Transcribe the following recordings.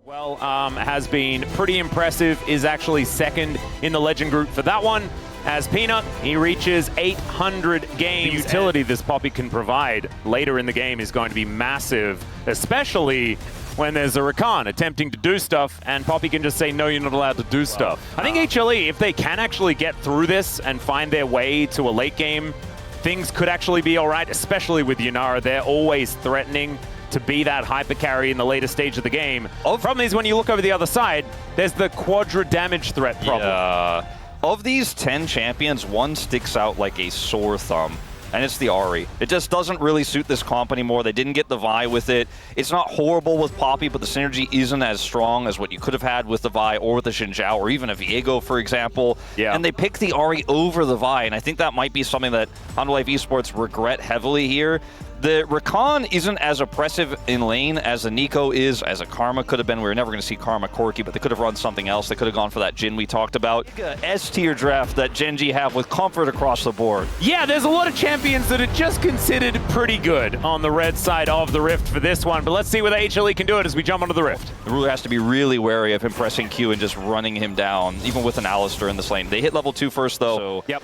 Well, has been pretty impressive, is actually second in the Legend group for that one. As Peanut, he reaches 800 games. The utility this Poppy can provide later in the game is going to be massive, especially when there's a Rakan attempting to do stuff and Poppy can just say, no, you're not allowed to do stuff. I think HLE, if they can actually get through this and find their way to a late game, things could actually be all right, especially with Yunara. They're always threatening to be that hyper carry in the later stage of the game. The problem is when you look over the other side, there's the quadra damage threat problem. Yeah. Of these 10 champions, one sticks out like a sore thumb, and it's the Ahri. It just doesn't really suit this comp anymore. They didn't get the Vi with it. It's not horrible with Poppy, but the synergy isn't as strong as what you could have had with the Vi or with the Xin Zhao or even a Viego, for example. Yeah. And they picked the Ahri over the Vi, and I think that might be something that Honda Life Esports regret heavily here. The Rakan isn't as oppressive in lane as a Nico is, as a Karma could have been. We were never going to see Karma Corki, but they could have run something else. They could have gone for that Jhin we talked about. S-tier draft that Gen.G have with comfort across the board. Yeah, there's a lot of champions that are just considered pretty good on the red side of the Rift for this one, but let's see whether HLE can do it as we jump onto the Rift. The ruler has to be really wary of him pressing Q and just running him down, even with an Alistar in this lane. They hit level 2 first, though. So, yep.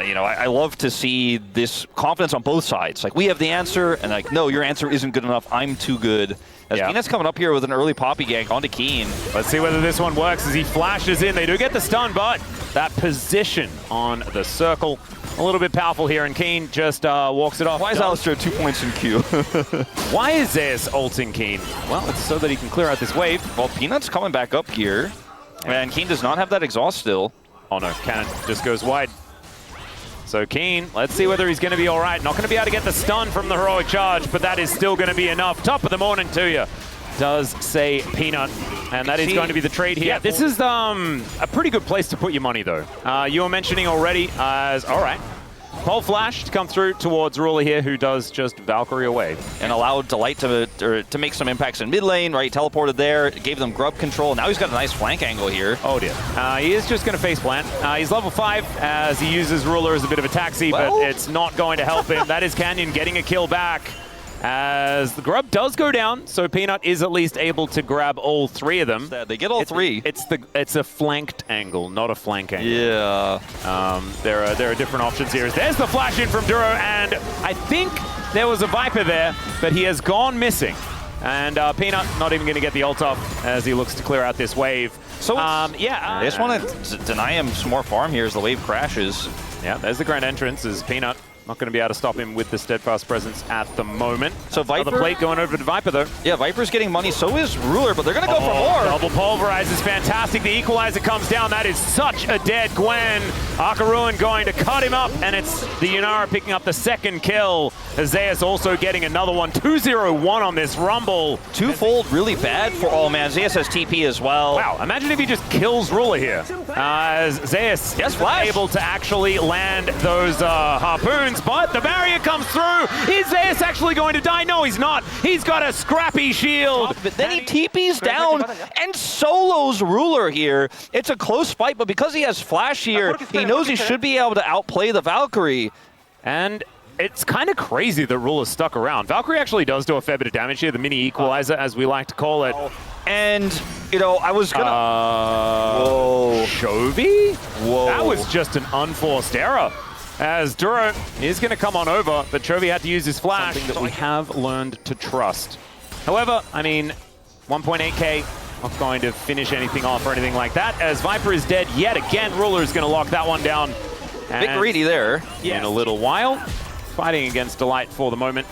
You know, I love to see this confidence on both sides. Like, we have the answer, and like, no, your answer isn't good enough. I'm too good. As Peanut's coming up here with an early Poppy gank onto Keen. Let's see whether this one works as he flashes in. They do get the stun, but that position on the circle, a little bit powerful here, and Keen just walks it off. Why is Alistar 2 points in Q? Why is Zeus ulting Keen? Well, it's so that he can clear out this wave. Well, Peanut's coming back up here, and Keen does not have that exhaust still. Oh no, cannon just goes wide. So Keen, let's see whether he's going to be all right. Not going to be able to get the stun from the heroic charge, but that is still going to be enough. Top of the morning to you, does say Peanut. And that is going to be the trade here. Yeah, this is a pretty good place to put your money, though. You were mentioning already as, all right, Pole Flash to come through towards Ruler here, who does just Valkyrie away. And allowed Delight to make some impacts in mid lane, right? Teleported there, gave them Grub control. Now he's got a nice flank angle here. Oh dear. He is just going to face plant. He's level 5 as he uses Ruler as a bit of a taxi, but it's not going to help him. That is Canyon getting a kill back. As the Grub does go down, so Peanut is at least able to grab all 3 of them. They get all 3. It's a flanked angle, not a flank angle. Yeah. There are different options here. There's the flash in from Duro, and I think there was a Viper there, but he has gone missing. And Peanut not even going to get the ult off as he looks to clear out this wave. So they just want to deny him some more farm here as the wave crashes. Yeah, there's the grand entrance as Peanut not going to be able to stop him with the steadfast presence at the moment. So Viper, the plate going over to Viper though. Yeah, Viper's getting money, so is Ruler, but they're going to go for more. Double pulverize is fantastic. The equalizer comes down. That is such a dead Gwen. Akaruan going to cut him up, and it's the Yunara picking up the second kill. Zeus also getting another one. 2-0-1 on this Rumble. Twofold really bad for all man. Zeus has TP as well. Wow, imagine if he just kills Ruler here. As Zeus is able to actually land those harpoons. But the barrier comes through. Is Zeus actually going to die? No, he's not. He's got a scrappy shield. But then he TP's down and solos Ruler here. It's a close fight, but because he has Flash here, he knows he should be able to outplay the Valkyrie. And it's kind of crazy that Ruler's stuck around. Valkyrie actually does do a fair bit of damage here, the mini equalizer, as we like to call it. And, you know, I was gonna... Whoa. Chovy? Whoa. That was just an unforced error. As Duro is going to come on over, but Chovy had to use his flash. Something that we have learned to trust. However, I mean, 1.8k, not going to finish anything off or anything like that. As Viper is dead yet again, Ruler is going to lock that one down. Bit greedy there. In a little while, fighting against Delight for the moment.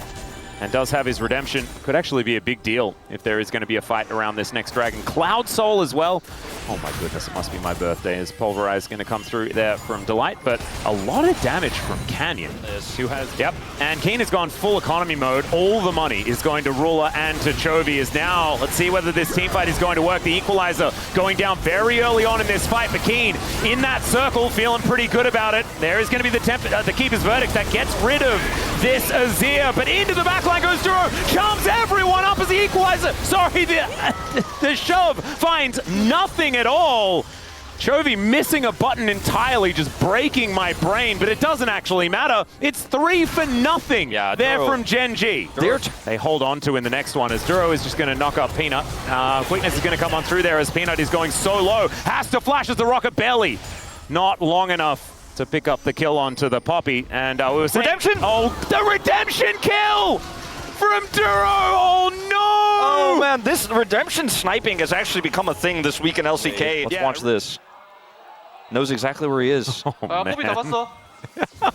And does have his redemption. Could actually be a big deal if there is going to be a fight around this next dragon. Cloud Soul as well. Oh my goodness, it must be my birthday as Pulverize going to come through there from Delight. But a lot of damage from Canyon. Who has, and Keen has gone full economy mode. All the money is going to Ruler and to Chovy. Is now, let's see whether this team fight is going to work. The equalizer going down very early on in this fight. But Keen in that circle, feeling pretty good about it. There is going to be the Keeper's Verdict that gets rid of this Azir. But into the back line goes Duro, charms everyone up as the equalizer. Sorry, the shove finds nothing at all. Chovy missing a button entirely, just breaking my brain, but it doesn't actually matter. It's 3-0 there from Gen G. They hold on to in the next one as Duro is just going to knock up Peanut. Quickness is going to come on through there as Peanut is going so low. Has to flash as the rocket barely. Not long enough to pick up the kill onto the Poppy. And we were saying, redemption! Oh, the redemption kill from Duro! Oh no! Oh man, this redemption sniping has actually become a thing this week in LCK. Let's watch this. Knows exactly where he is.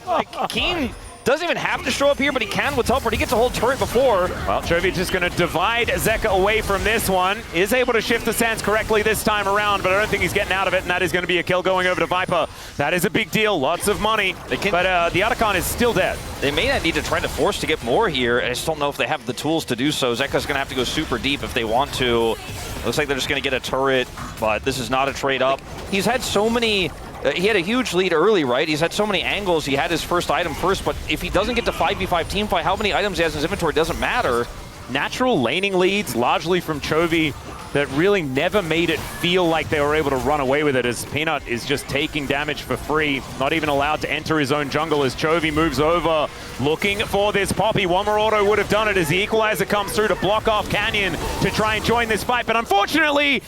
Like, Keen doesn't even have to show up here, but he can with teleport. He gets a whole turret before. Well, Chovy just going to divide Zeka away from this one. Is able to shift the sands correctly this time around, but I don't think he's getting out of it, and that is going to be a kill going over to Viper. That is a big deal. Lots of money. But the Otacon is still dead. They may not need to try to force to get more here. I just don't know if they have the tools to do so. Zeka's going to have to go super deep if they want to. Looks like they're just going to get a turret, but this is not a trade up. He's had so many... he had a huge lead early, right? He's had so many angles. He had his first item first, but if he doesn't get to 5v5 team fight, how many items he has in his inventory doesn't matter. Natural laning leads, largely from Chovy, that really never made it feel like they were able to run away with it, as Peanut is just taking damage for free, not even allowed to enter his own jungle as Chovy moves over, looking for this Poppy. One more auto would have done it as the equalizer comes through to block off Canyon to try and join this fight, but unfortunately,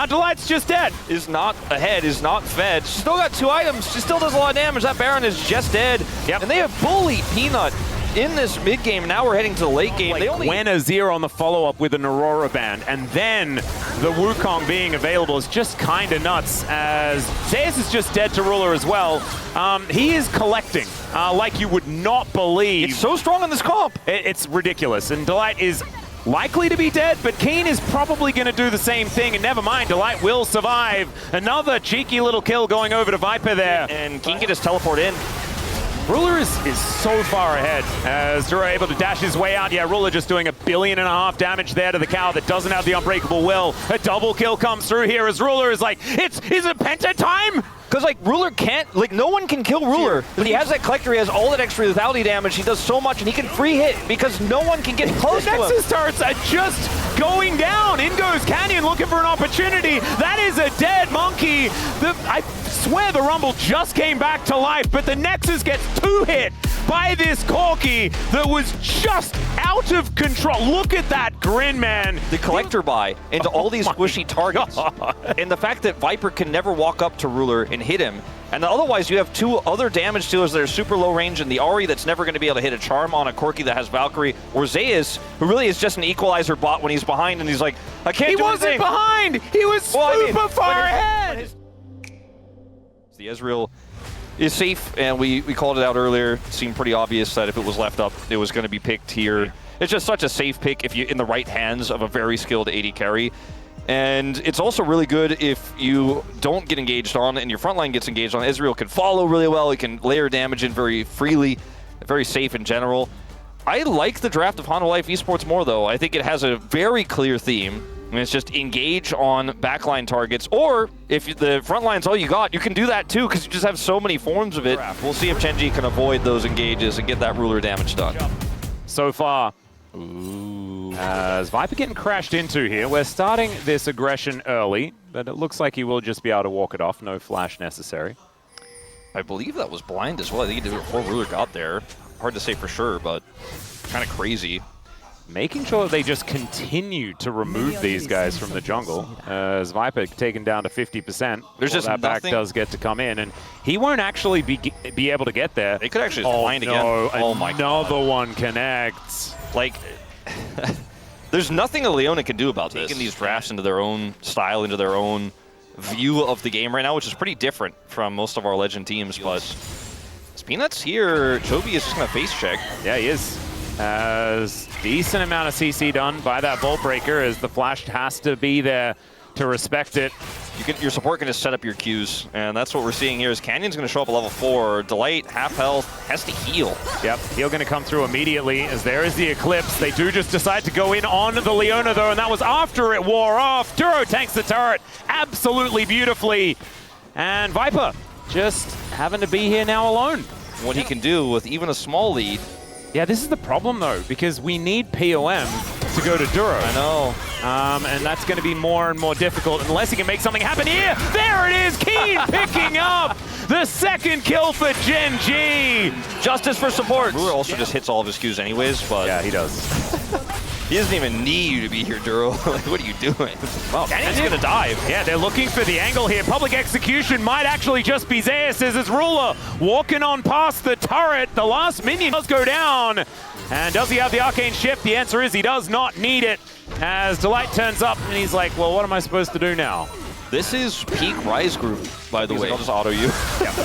Delight's just dead. Is not ahead, is not fed. She's still got 2 items. She still does a lot of damage. That Baron is just dead. Yep. And they have bullied Peanut in this mid game. Now we're heading to the late game. Like they only Gwen Azir on the follow-up with an Aurora Band, and then the Wukong being available is just kind of nuts, as Zeus is just dead to Ruler as well. He is collecting like you would not believe. It's so strong in this comp. It's ridiculous, and Delight is likely to be dead, but Keen is probably going to do the same thing, and never mind, Delight will survive. Another cheeky little kill going over to Viper there. And Keen can just teleport in. Ruler is so far ahead as Duro able to dash his way out. Yeah, Ruler just doing 1.5 billion damage there to the cow that doesn't have the Unbreakable Will. A double kill comes through here as Ruler is like, is it Penta time? Because, like, Ruler can't, like, no one can kill Ruler. When he has that collector, he has all that extra lethality damage. He does so much, and he can free hit because no one can get close to him. Nexus turrets are just going down. In goes Canyon looking for an opportunity. That is a dead monkey. I swear the Rumble just came back to life, but the Nexus gets 2 hit by this Corki that was just out of control. Look at that grin, man. The collector buy into all these squishy targets. God. And the fact that Viper can never walk up to Ruler and hit him. And otherwise, you have 2 other damage dealers that are super low range, and the Ahri that's never going to be able to hit a charm on a Corki that has Valkyrie, or Zeus, who really is just an equalizer bot when he's behind, and he's like, I can't do anything. He wasn't behind. He was super far ahead. The Ezreal is safe, and we called it out earlier. It seemed pretty obvious that if it was left up, it was going to be picked here. It's just such a safe pick if you're in the right hands of a very skilled AD carry. And it's also really good if you don't get engaged on and your front line gets engaged on. Ezreal can follow really well. He can layer damage in very freely, very safe in general. I like the draft of Honda Life Esports more, though. I think it has a very clear theme. And it's just engage on backline targets. Or if the front line's all you got, you can do that too, because you just have so many forms of it. We'll see if Gen G can avoid those engages and get that Ruler damage done. So far, as Viper getting crashed into here, we're starting this aggression early, but it looks like he will just be able to walk it off. No flash necessary. I believe that was blind as well. I think he did it before Ruler got there. Hard to say for sure, but kind of crazy. Making sure that they just continue to remove these guys from the jungle. As Viper taken down to 50%. There's just that back does get to come in, and he won't actually be able to get there. They could actually just blind again. Oh my God. Another one connects. Like, there's nothing a Leona can do about this. Taking these drafts into their own style, into their own view of the game right now, which is pretty different from most of our Legend teams, but Peanut's here. Chovy is just going to face check. Yeah, he is. As decent amount of CC done by that Bolt Breaker, as the flash has to be there to respect it. Your support can just set up your Qs, and that's what we're seeing here is Canyon's going to show up at level 4. Delight, half health, has to heal. Yep, heal going to come through immediately as there is the Eclipse. They do just decide to go in on the Leona, though, and that was after it wore off. Duro tanks the turret absolutely beautifully. And Viper just having to be here now alone. What he can do with even a small lead. Yeah, this is the problem, though, because we need POM to go to Duro. I know. And that's going to be more and more difficult unless he can make something happen here. There it is, Keen picking up the second kill for Gen G. Justice for support. Ruler also just hits all of his Qs anyways, but yeah, he does. he doesn't even need you to be here, Duro. Like, what are you doing? Well, Canyon's gonna dive. Yeah, they're looking for the angle here. Public execution might actually just be Zeus as Ruler walking on past the turret. The last minion does go down. And does he have the Arcane Shift? The answer is he does not need it. As Delight turns up and he's like, well, what am I supposed to do now? This is peak Rise group, by the way. I'll just auto you. Yeah.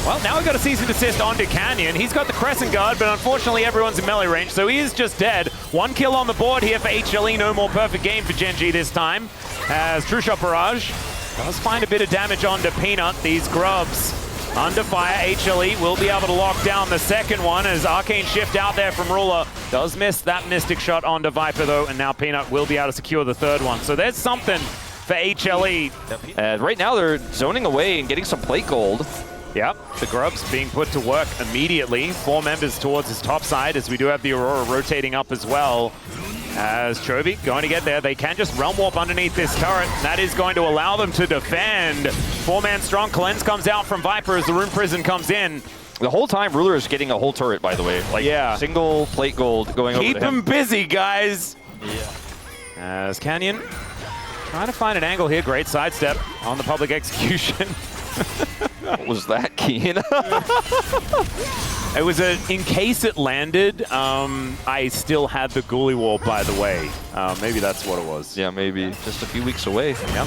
Well, now we've got a cease and desist onto Canyon. He's got the Crescent Guard, but unfortunately everyone's in melee range, so he is just dead. 1 kill on the board here for HLE. No more perfect game for Gen G this time. As True Shot Barrage does find a bit of damage onto Peanut. These Grubs under fire. HLE will be able to lock down the second one as Arcane Shift out there from Ruler. Does miss that Mystic Shot onto Viper though, and now Peanut will be able to secure the third one. So there's something for HLE. And right now they're zoning away and getting some plate gold. Yep, the Grubs being put to work immediately. 4 members towards his top side as we do have the Aurora rotating up as well. As Chovy going to get there, they can just realm warp underneath this turret. That is going to allow them to defend. 4-man strong cleanse comes out from Viper as the Rune Prison comes in. The whole time Ruler is getting a whole turret, by the way. Like, yeah, single plate gold going over to him. Keep him busy, guys. Yeah. As Canyon trying to find an angle here. Great sidestep on the public execution. What was that, Keen? It was in case it landed, I still had the Ghoulie Wall, by the way. Maybe that's what it was. Yeah, maybe. Just a few weeks away. Yep.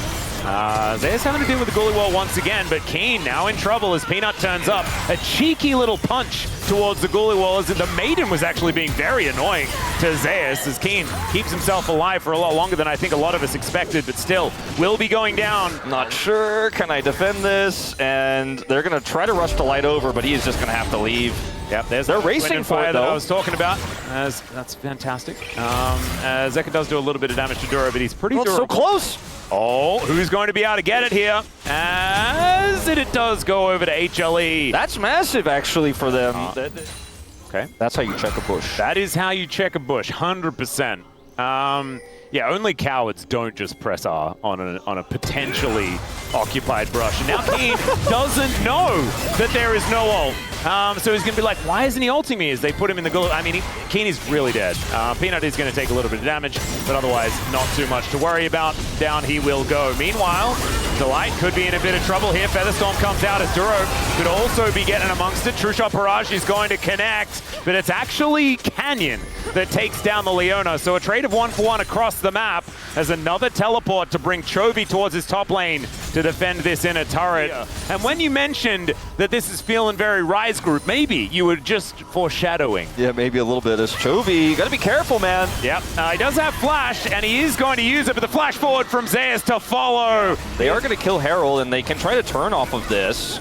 Zeus having to deal with the Ghoulie Wall once again, but Keen now in trouble as Peanut turns up. A cheeky little punch towards the Ghoulie Wall as the Maiden was actually being very annoying to Zeus as Keen keeps himself alive for a lot longer than I think a lot of us expected, but still will be going down. Not sure. Can I defend this? And they're going to try to rush the light over, but he is just going to have to leave. Yep, there's they're racing for it, that I was talking about. That's fantastic. Zeka does do a little bit of damage to Duro, but he's pretty durable. So close. Oh, who's going to be able to get it here? As it does go over to HLE. That's massive, actually, for them. Okay. That's how you check a bush. That is how you check a bush, 100%. Yeah, only cowards don't just press R on a potentially occupied brush. And now Keen doesn't know that there is no ult. So he's going to be like, why isn't he ulting me as they put him in the goal? I mean, Keen is really dead. Peanut is going to take a little bit of damage, but otherwise not too much to worry about. Down he will go. Meanwhile, Delight could be in a bit of trouble here. Featherstorm comes out as Duro could also be getting amongst it. True Shot Barrage is going to connect, but it's actually Canyon that takes down the Leona. So a trade of 1-for-1 across the map as another teleport to bring Chovy towards his top lane to defend this inner turret. Yeah. And when you mentioned that this is feeling very Rise group, maybe you were just foreshadowing. Yeah, maybe a little bit. As Chovy, you gotta be careful, man. Yep, he does have flash, and he is going to use it, but the flash forward from Zeus to follow. They are gonna kill Herald, and they can try to turn off of this.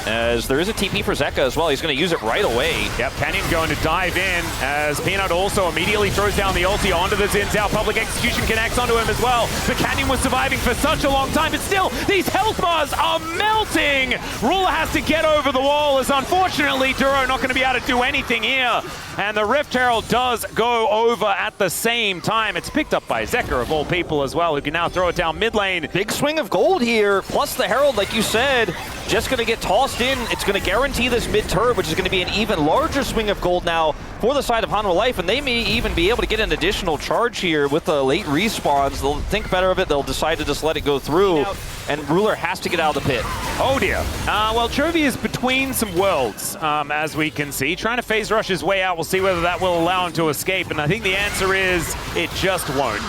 As there is a TP for Zeka as well. He's going to use it right away. Yep, Canyon going to dive in as Peanut also immediately throws down the ulti onto the Xin Zhao. Public execution connects onto him as well. But Canyon was surviving for such a long time, but still, these health bars are melting. Ruler has to get over the wall as unfortunately Duro not going to be able to do anything here. And the Rift Herald does go over at the same time. It's picked up by Zeka of all people as well, who can now throw it down mid lane. Big swing of gold here, plus the Herald, like you said, just going to get tossed in. It's going to guarantee this mid turret, which is going to be an even larger swing of gold now for the side of Hanwha Life, and they may even be able to get an additional charge here with the late respawns. They'll think better of it. They'll decide to just let it go through, and Ruler has to get out of the pit. Oh dear. Well, Chovy is between some worlds, as we can see. Trying to phase rush his way out. We'll see whether that will allow him to escape, and I think the answer is it just won't.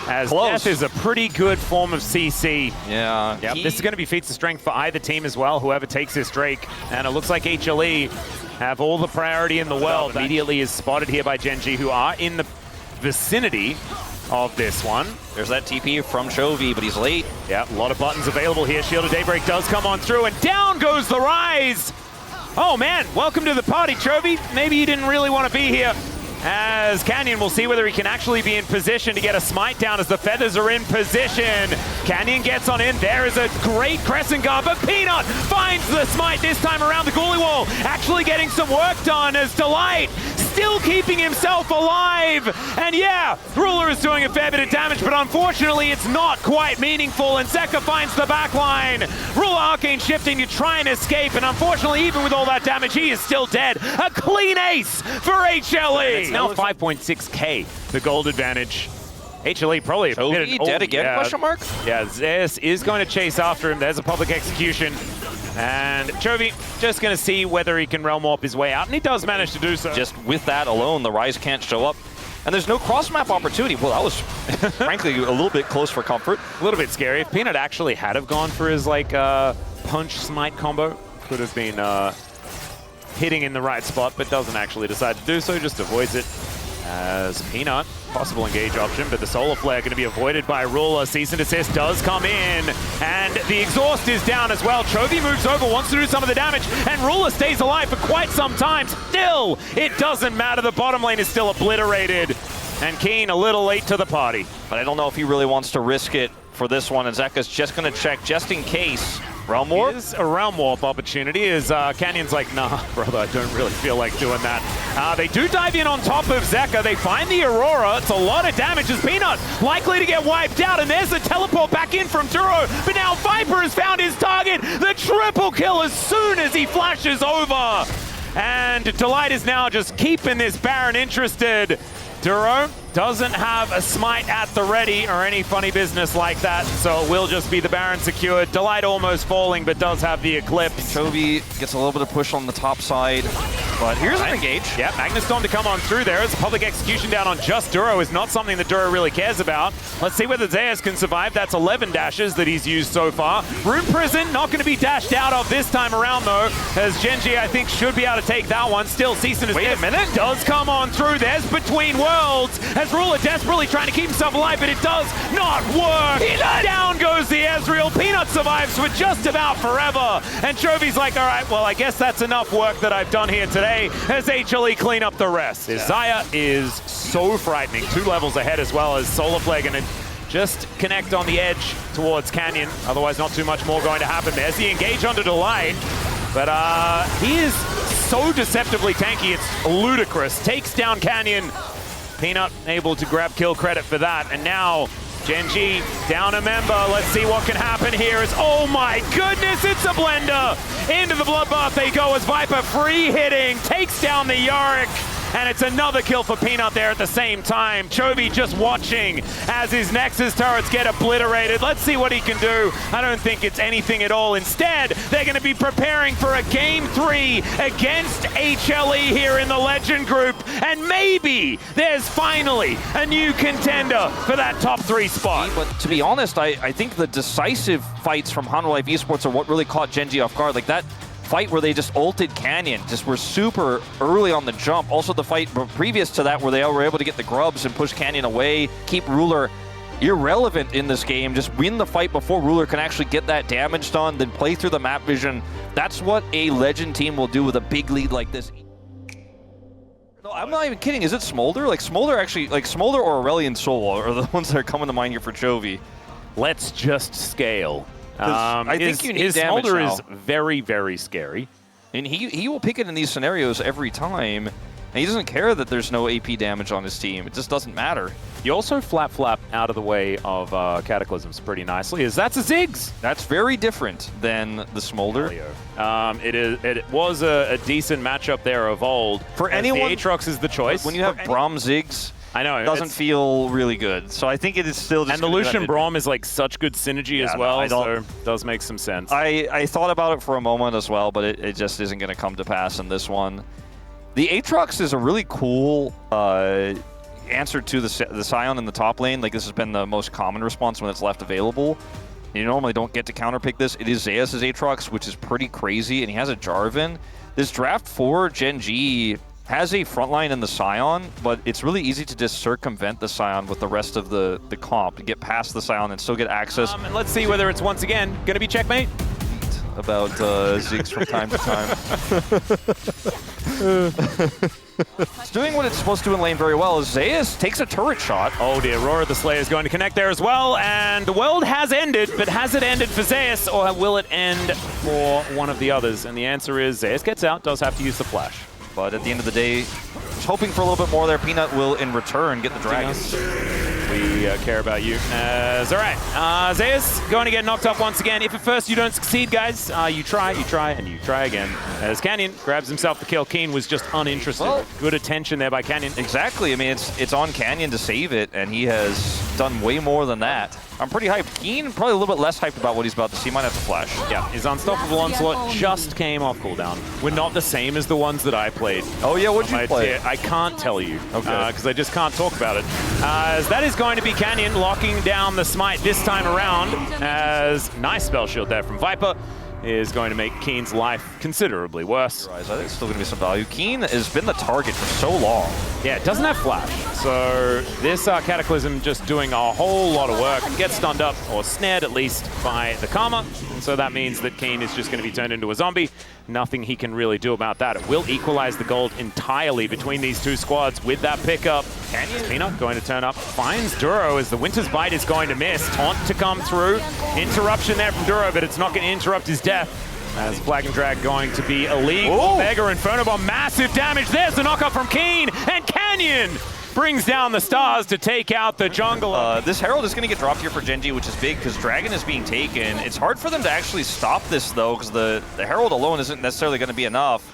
As Death is a pretty good form of CC. Yeah. Yep. This is going to be feats of strength for either team as well, whoever takes this Drake. And it looks like HLE have all the priority in the world. Immediately is spotted here by Gen G, who are in the vicinity of this one. There's that TP from Chovy, but he's late. Yeah, a lot of buttons available here. Shield of Daybreak does come on through, and down goes the Rise. Oh man, welcome to the party, Chovy. Maybe you didn't really want to be here. As Canyon will see whether he can actually be in position to get a smite down as the feathers are in position. Canyon gets on in. There is a great Crescent Guard, but Peanut finds the smite this time around the Ghoulie Wall. Actually getting some work done as Delight still keeping himself alive. And yeah, Ruler is doing a fair bit of damage, but unfortunately it's not quite meaningful, and Zeka finds the back line. Ruler Arcane shifting to try and escape, and unfortunately, even with all that damage, he is still dead. A clean ace for HLE. It's now 5.6k, the gold advantage. HLE probably dead again, question mark? Yeah, Zeus is going to chase after him. There's a public execution. And Chovy just going to see whether he can Realm Warp his way out, and he does manage to do so. Just with that alone, the Rise can't show up. And there's no cross-map opportunity. Well, that was, frankly, a little bit close for comfort. A little bit scary. If Peanut actually had have gone for his, like, punch smite combo, could have been hitting in the right spot, but doesn't actually decide to do so, just avoids it. As Peanut, possible engage option, but the Solar Flare going to be avoided by Ruler. Cease and Desist does come in, and the exhaust is down as well. Chovy moves over, wants to do some of the damage, and Ruler stays alive for quite some time. Still, it doesn't matter. The bottom lane is still obliterated, and Keen a little late to the party. But I don't know if he really wants to risk it for this one, and Zeka's just going to check just in case. Realm Warp? It is a Realm Warp opportunity, as Canyon's like, nah, brother, I don't really feel like doing that. They do dive in on top of Zeka. They find the Aurora. It's a lot of damage as Peanut likely to get wiped out, and there's the teleport back in from Duro, but now Viper has found his target. The triple kill as soon as he flashes over. And Delight is now just keeping this Baron interested. Duro doesn't have a smite at the ready or any funny business like that, so it will just be the Baron secured. Delight almost falling, but does have the Eclipse. Chovy gets a little bit of push on the top side, but here's an engage. Yeah, Magnus Storm to come on through there. As public execution down on just Duro is not something that Duro really cares about. Let's see whether Zeus can survive. That's 11 dashes that he's used so far. Rune Prison not going to be dashed out of this time around, though, as Genji, I think, should be able to take that one. Still, Cease and Desist. Wait a minute. Does come on through. There's Between Worlds. As Ruler desperately trying to keep himself alive, but it does not work. Down goes the Ezreal. Peanut survives for just about forever. And Chovy's like, all right, well, I guess that's enough work that I've done here today as HLE clean up the rest. Xayah is so frightening. 2 levels ahead as well as Solar Flare going to just connect on the edge towards Canyon. Otherwise, not too much more going to happen. There's the engage onto Delight. But he is so deceptively tanky, it's ludicrous. Takes down Canyon. Peanut able to grab kill credit for that, and now Genji down a member. Let's see what can happen here. Oh my goodness, it's a blender! Into the bloodbath they go as Viper free hitting, takes down the Yorick, and it's another kill for Peanut there at the same time. Chovy just watching as his Nexus turrets get obliterated. Let's see what he can do. I don't think it's anything at all. Instead, they're going to be preparing for a Game 3 against HLE here in the Legend Group. And maybe there's finally a new contender for that top 3 spot. But to be honest, I think the decisive fights from Hanwha Life Esports are what really caught Genji off guard. Like that fight where they just ulted Canyon, just were super early on the jump. Also the fight previous to that where they were able to get the grubs and push Canyon away, keep Ruler irrelevant in this game, just win the fight before Ruler can actually get that damage done, then play through the map vision. That's what a Legend team will do with a big lead like this. No, I'm not even kidding. Is it Smolder? Like Smolder actually, like Smolder or Aurelion Soul are the ones that are coming to mind here for Chovy. Let's just scale. I think you need his damage Smolder now. is very, very scary. And he will pick it in these scenarios every time. And he doesn't care that there's no AP damage on his team. It just doesn't matter. You also flap out of the way of Cataclysms pretty nicely, as that's a Ziggs. That's very different than the Smolder. It was a decent matchup there of old. For anyone, the Aatrox is the choice. When you have Braum Ziggs, I know it doesn't feel really good. So I think it is still just. And the Lucian Braum is like such good synergy as well, so it does make some sense. I thought about it for a moment as well, but it just isn't going to come to pass in this one. The Aatrox is a really cool answer to the Scion in the top lane. Like this has been the most common response when it's left available. You normally don't get to counterpick this. It is Zeus' Aatrox, which is pretty crazy, and he has a Jarvan. This draft for Gen G has a frontline in the Scion, but it's really easy to just circumvent the Scion with the rest of the comp to get past the Scion and still get access. And let's see whether it's once again going to be checkmate. About Ziggs from time to time. It's doing what it's supposed to do in lane very well. Zeus takes a turret shot. Oh dear, Aurora the Slayer is going to connect there as well, and the world has ended, but has it ended for Zeus, or will it end for one of the others? And the answer is Zeus gets out, does have to use the flash. But at the end of the day, Just hoping for a little bit more there. Peanut will, in return, get the dragon. We care about you. All right. Zeus going to get knocked up once again. If at first you don't succeed, guys, you try, and you try again. As Canyon grabs himself the kill. Keen was just uninterested. Well, good attention there by Canyon. Exactly. I mean, it's on Canyon to save it, and he has done way more than that. I'm pretty hyped. Keen, probably a little bit less hyped about what he's about to see. Might have to flash. Yeah, his Unstoppable Onslaught just came off cooldown. We're not the same as the ones that I played. Oh, yeah, what'd you play? I can't tell you, okay, because I just can't talk about it. As that is going to be Canyon locking down the smite this time around, as nice spell shield there from Viper is going to make Keen's life considerably worse. I think it's still going to be some value. Keen has been the target for so long. Yeah, it doesn't have flash, so this Cataclysm just doing a whole lot of work. Gets stunned up, or snared at least, by the Karma, and so that means that Keen is just going to be turned into a zombie. Nothing he can really do about that. It will equalize the gold entirely between these two squads with that pickup. Canyon Peanut going to turn up, finds Duro as the Winter's Bite is going to miss. Taunt to come through. Interruption there from Duro, but it's not going to interrupt his death. As Flag and Drag going to be illegal. Mega Inferno Bomb, massive damage. There's the knockup from Keen, and Canyon brings down the stars to take out the jungler. This Herald is going to get dropped here for Genji, which is big because Dragon is being taken. It's hard for them to actually stop this, though, because the Herald alone isn't necessarily going to be enough.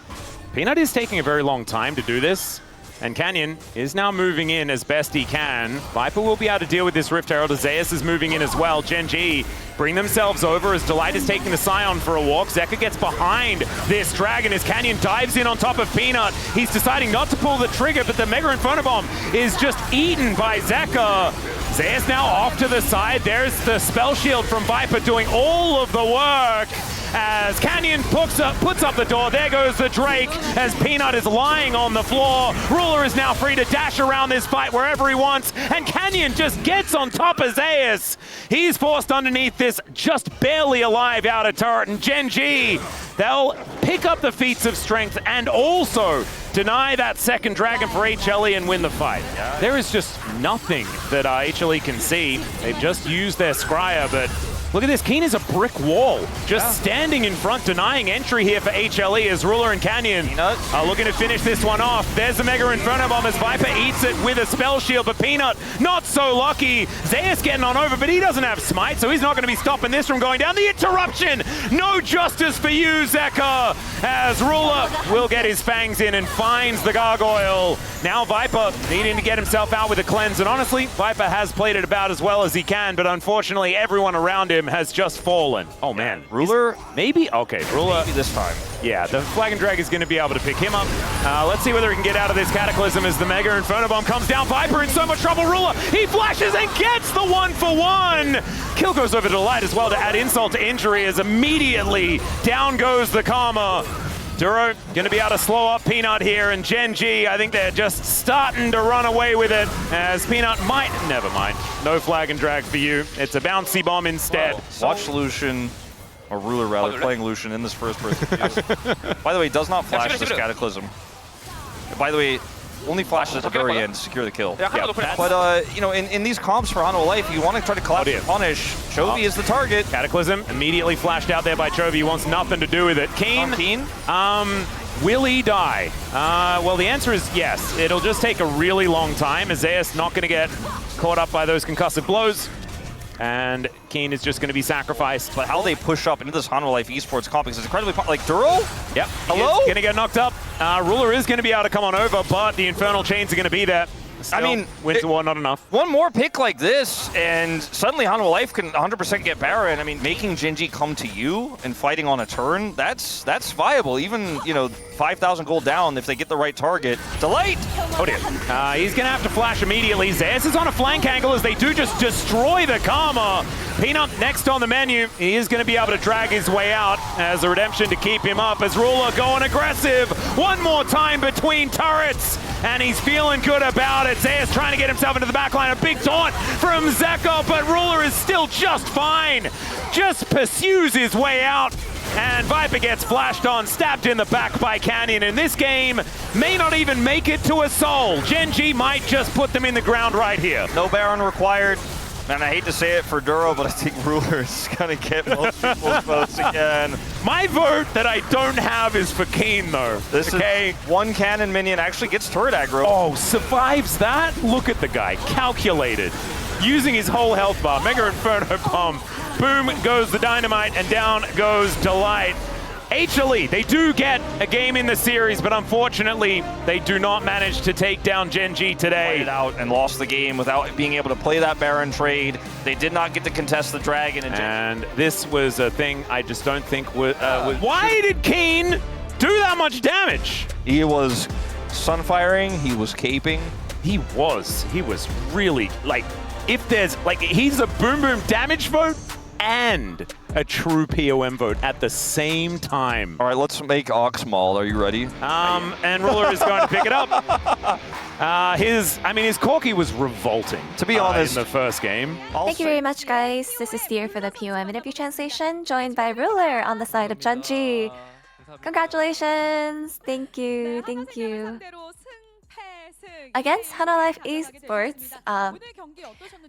Peanut is taking a very long time to do this, and Canyon is now moving in as best he can. Viper will be able to deal with this Rift Herald. Zeus is moving in as well. Genji bring themselves over as Delight is taking the Scion for a walk. Zeka gets behind this Dragon as Canyon dives in on top of Peanut. He's deciding not to pull the trigger, but the Mega Inferno Bomb is just eaten by Zeka. Zeus now off to the side. There's the spell shield from Viper doing all of the work. As Canyon puts up the door. There goes the Drake as Peanut is lying on the floor. Ruler is now free to dash around this fight wherever he wants, and Canyon just gets on top of Zeus. He's forced underneath this just barely alive outer turret, and Genji, they'll pick up the feats of strength and also deny that second dragon for HLE and win the fight. There is just nothing that HLE can see. They've just used their Scryer, but look at this. Keen is a brick wall, just standing in front, denying entry here for HLE as Ruler and Canyon are looking to finish this one off. There's the Mega Inferno Bomb as Viper eats it with a spell shield, but Peanut not so lucky. Zeus getting on over, but he doesn't have smite, so he's not going to be stopping this from going down. The interruption! No justice for you, Zeka, as Ruler will get his fangs in and finds the gargoyle. Now Viper needing to get himself out with a cleanse, and honestly, Viper has played it about as well as he can, but unfortunately everyone around him has just fallen. Oh man, Ruler? Maybe? Okay, Ruler. Maybe this time. Yeah, the Flag and Drag is going to be able to pick him up. Let's see whether he can get out of this Cataclysm as the Mega Inferno Bomb comes down. Viper in so much trouble. Ruler, he flashes and gets the 1-for-1. Kill goes over to Delight as well to add insult to injury as immediately down goes the Karma. Duro going to be able to slow up Peanut here, and Genji, I think they're just starting to run away with it as Peanut might, never mind, no Flag and Drag for you. It's a bouncy bomb instead. Watch Lucian, or Ruler rather, playing Lucian in this first person. By the way, does not flash this Cataclysm. By the way, only flashes at the very end to secure the kill. But, you know, in these comps for Hanwha Life, you want to try to collapse and punish. Chovy is the target. Cataclysm immediately flashed out there by Chovy. He wants nothing to do with it. Keen? Will he die? Well, the answer is yes. It'll just take a really long time. Zeus not going to get caught up by those concussive blows. And Keen is just going to be sacrificed. But how they push up into this Hanwha Life esports comp is incredibly like Duro? Yep. Hello? Going to get knocked up. Ruler is going to be able to come on over, but the Infernal Chains are going to be there. Still, I mean, Winter War, not enough. One more pick like this, and suddenly Hanwha Life can 100% get Baron. I mean, making Genji come to you and fighting on a turn, that's viable. Even, you know, 5,000 gold down if they get the right target. Delight! Oh dear. He's going to have to flash immediately. Zeus is on a flank angle as they do just destroy the Karma. Peanut next on the menu. He is going to be able to drag his way out as a redemption to keep him up as Ruler going aggressive. One more time between turrets, and he's feeling good about it. Zeus trying to get himself into the backline. A big taunt from Zeka, but Ruler is still just fine. Just pursues his way out. And Viper gets flashed on, stabbed in the back by Canyon. And this game may not even make it to a soul. Genji might just put them in the ground right here. No Baron required. Man, I hate to say it for Duro, but I think Ruler is going to get most people's votes again. My vote that I don't have is for Keen, though. This is one cannon minion actually gets turret aggro. Oh, survives that? Look at the guy. Calculated. Using his whole health bar. Mega Inferno Bomb. Boom goes the Dynamite, and down goes Delight. HLE, they do get a game in the series, but unfortunately, they do not manage to take down Gen G today. Played out and lost the game without being able to play that Baron trade. They did not get to contest the Dragon. And this was a thing I just don't think was... why did Keen do that much damage? He was sunfiring, he was caping. He was really, like, if there's, like, he's a boom boom damage vote and a true POM vote at the same time. All right, let's make Ox Maul. Are you ready? And Ruler is going to pick it up. His Corki was revolting, to be honest, in the first game. Thank you very much, guys. This is Steer for the POM interview translation, joined by Ruler on the side of Genji. Congratulations! Thank you, thank you. Against Life Esports,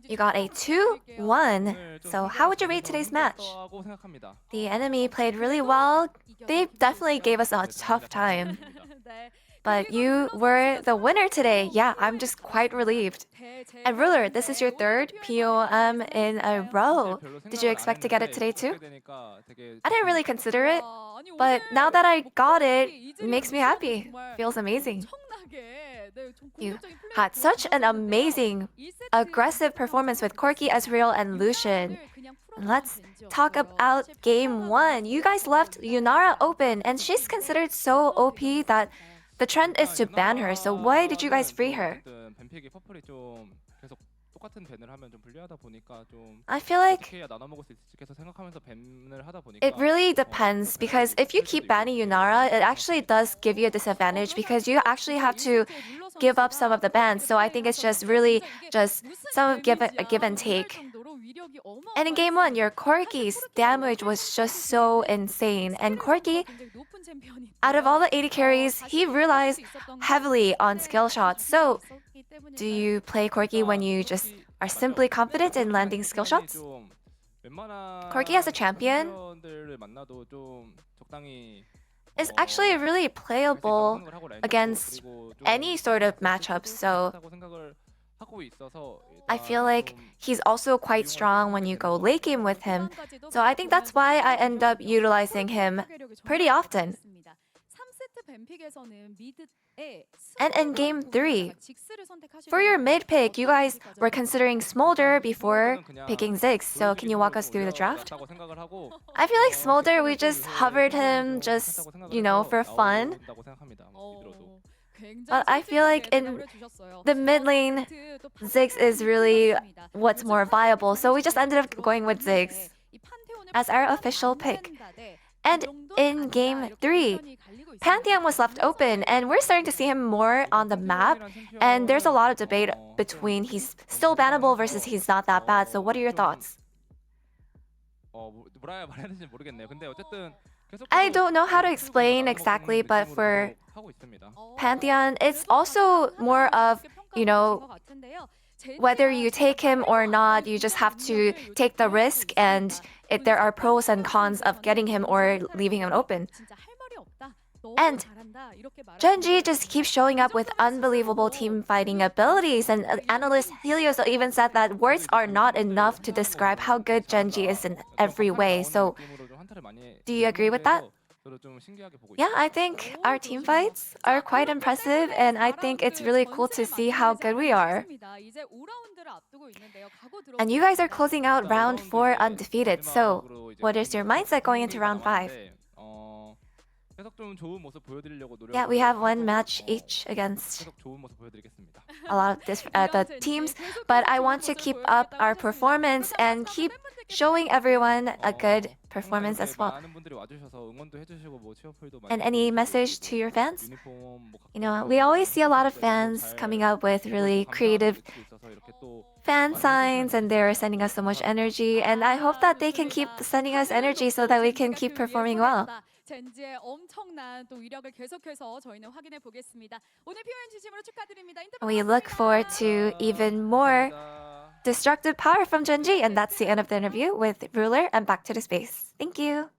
you got a 2-1. So how would you rate today's match? The enemy played really well. They definitely gave us a tough time. But you were the winner today. Yeah, I'm just quite relieved. And Ruler, this is your third POM in a row. Did you expect to get it today too? I didn't really consider it, but now that I got it, it makes me happy. Feels amazing. You had such an amazing, aggressive performance with Corki, Ezreal, and Lucian. Let's talk about game 1. You guys left Yunara open, and she's considered so OP that the trend is to ban her. So why did you guys free her? I feel like it really depends, because if you keep banning Yunara, it actually does give you a disadvantage because you actually have to give up some of the bans. So I think it's just really just some give and take. And in game 1, your Corki's damage was just so insane. And Corki, out of all the AD carries, he relies heavily on skill shots. So do you play Corki when you just are simply confident in landing skill shots? Corki as a champion is actually really playable against any sort of matchup. So I feel like he's also quite strong when you go late game with him. So I think that's why I end up utilizing him pretty often. And in game 3, for your mid pick, you guys were considering Smolder before picking Ziggs. So can you walk us through the draft? I feel like Smolder, we just hovered him just, for fun. But I feel like in the mid lane, Ziggs is really what's more viable. So we just ended up going with Ziggs as our official pick. And in game 3, Pantheon was left open, and we're starting to see him more on the map. And there's a lot of debate between he's still bannable versus he's not that bad. So what are your thoughts? I don't know how to explain exactly, but for Pantheon, it's also more of, whether you take him or not, you just have to take the risk, and there are pros and cons of getting him or leaving him open. And Genji just keeps showing up with unbelievable team fighting abilities, and analyst Helios even said that words are not enough to describe how good Genji is in every way. So do you agree with that? Yeah, I think our team fights are quite impressive, and I think it's really cool to see how good we are. And you guys are closing out round 4 undefeated, so what is your mindset going into round 5? Yeah, we have one match each against a lot of the teams, but I want to keep up our performance and keep showing everyone a good performance as well. And any message to your fans? We always see a lot of fans coming up with really creative fan signs, and they're sending us so much energy, and I hope that they can keep sending us energy so that we can keep performing well. We look forward to even more destructive power from Genji. And that's the end of the interview with Ruler and Back to the Space. Thank you.